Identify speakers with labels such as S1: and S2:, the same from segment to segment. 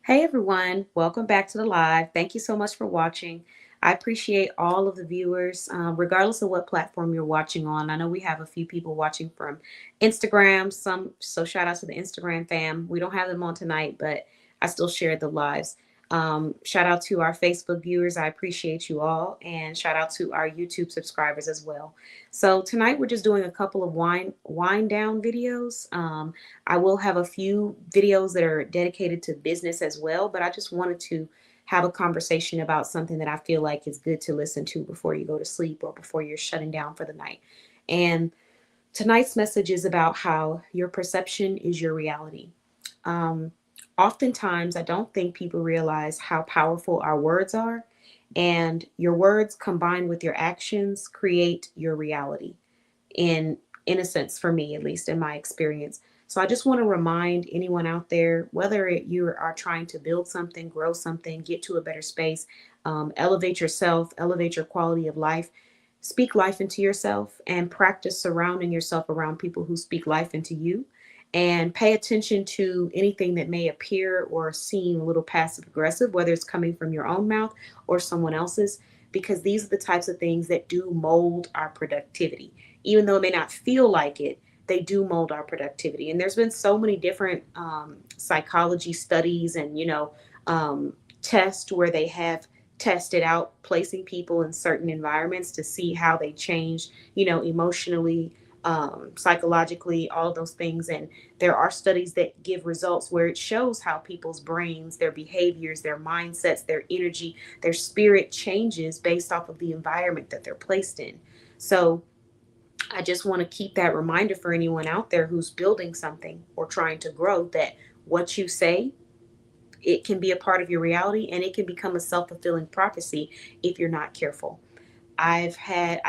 S1: Hey everyone, welcome back to the live. Thank you so much for watching. I appreciate all of the viewers, regardless of what platform you're watching on. I know we have a few people watching from Instagram, so shout out to the Instagram fam. We don't have them on tonight, but I still shared the lives. Shout out to our Facebook viewers. I appreciate you all, and shout out to our YouTube subscribers as well. So tonight we're just doing a couple of wind down videos. I will have a few videos that are dedicated to business as well, but I just wanted to have a conversation about something that I feel like is good to listen to before you go to sleep or before you're shutting down for the night. And tonight's message is about how your perception is your reality. Um, Oftentimes, I don't think people realize how powerful our words are, and your words combined with your actions create your reality in a sense, for me at least, in my experience. So I just want to remind anyone out there, whether you are trying to build something, grow something, get to a better space, elevate yourself, elevate your quality of life, speak life into yourself, and practice surrounding yourself around people who speak life into you, and pay attention to anything that may appear or seem a little passive aggressive, whether it's coming from your own mouth or someone else's, because these are the types of things that do mold our productivity. Even though it may not feel like it, they do mold our productivity. And there's been so many different psychology studies and, tests where they have tested out placing people in certain environments to see how they change, emotionally, psychologically, all those things. And there are studies that give results where it shows how people's brains, their behaviors, their mindsets, their energy, their spirit changes based off of the environment that they're placed in. So I just want to keep that reminder for anyone out there who's building something or trying to grow, that what you say, it can be a part of your reality, and it can become a self-fulfilling prophecy if you're not careful. I've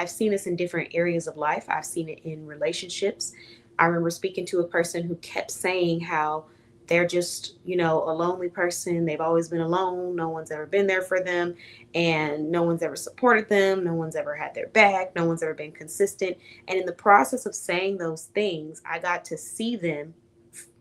S1: seen this in different areas of life. I've seen it in relationships. I remember speaking to a person who kept saying how they're just, a lonely person. They've always been alone. No one's ever been there for them, and no one's ever supported them. No one's ever had their back. No one's ever been consistent. And in the process of saying those things, I got to see them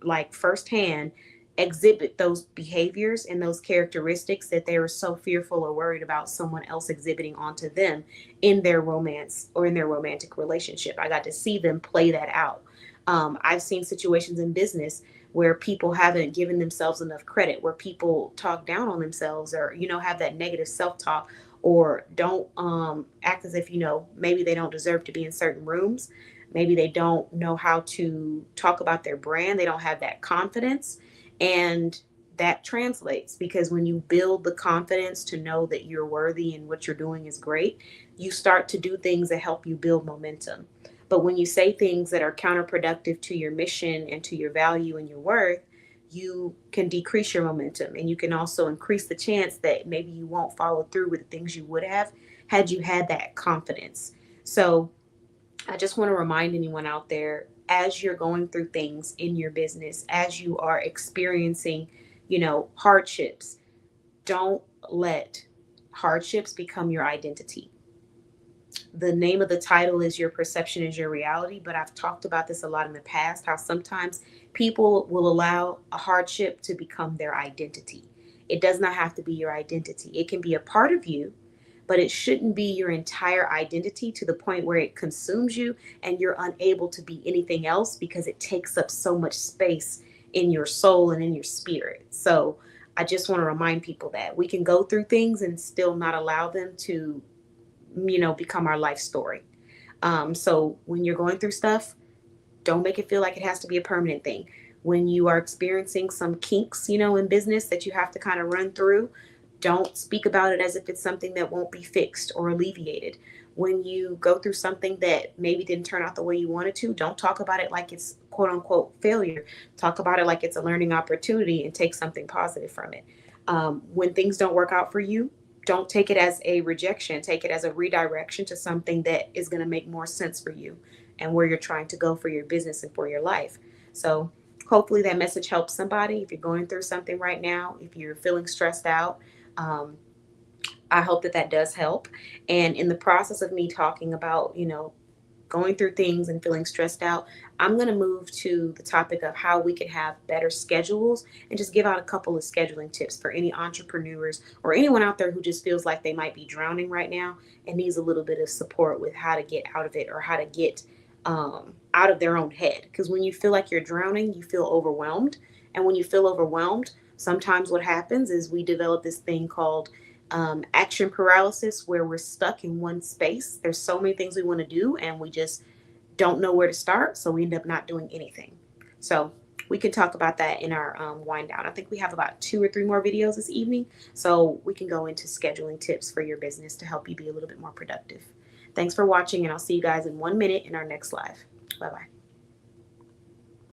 S1: like firsthand exhibit those behaviors and those characteristics that they were so fearful or worried about someone else exhibiting onto them in their romance or in their romantic relationship. I got to see them play that out. I've seen situations in business where people haven't given themselves enough credit, where people talk down on themselves, or have that negative self-talk, or don't act as if maybe they don't deserve to be in certain rooms. Maybe they don't know how to talk about their brand. They don't have that confidence. And that translates, because when you build the confidence to know that you're worthy and what you're doing is great, you start to do things that help you build momentum. But when you say things that are counterproductive to your mission and to your value and your worth, you can decrease your momentum, and you can also increase the chance that maybe you won't follow through with the things you would have had you had that confidence. So I just want to remind anyone out there, as you're going through things in your business, as you are experiencing, hardships, don't let hardships become your identity. The name of the title is Your Perception is Your Reality, but I've talked about this a lot in the past, how sometimes people will allow a hardship to become their identity. It does not have to be your identity. It can be a part of you, but it shouldn't be your entire identity to the point where it consumes you and you're unable to be anything else because it takes up so much space in your soul and in your spirit. So I just want to remind people that we can go through things and still not allow them to, become our life story. So when you're going through stuff, don't make it feel like it has to be a permanent thing. When you are experiencing some kinks, in business that you have to kind of run through, don't speak about it as if it's something that won't be fixed or alleviated. When you go through something that maybe didn't turn out the way you wanted to, don't talk about it like it's quote unquote failure. Talk about it like it's a learning opportunity and take something positive from it. When things don't work out for you, don't take it as a rejection. Take it as a redirection to something that is going to make more sense for you and where you're trying to go for your business and for your life. So, hopefully, that message helps somebody. If you're going through something right now, if you're feeling stressed out, um, I hope that that does help. And in the process of me talking about, going through things and feeling stressed out, I'm going to move to the topic of how we can have better schedules and just give out a couple of scheduling tips for any entrepreneurs or anyone out there who just feels like they might be drowning right now and needs a little bit of support with how to get out of it or how to get out of their own head. Because when you feel like you're drowning, you feel overwhelmed. And when you feel overwhelmed, sometimes what happens is we develop this thing called action paralysis, where we're stuck in one space. There's so many things we want to do, and we just don't know where to start. So we end up not doing anything. So we can talk about that in our wind down. I think we have about 2 or 3 more videos this evening. So we can go into scheduling tips for your business to help you be a little bit more productive. Thanks for watching, and I'll see you guys in 1 minute in our next live. Bye bye.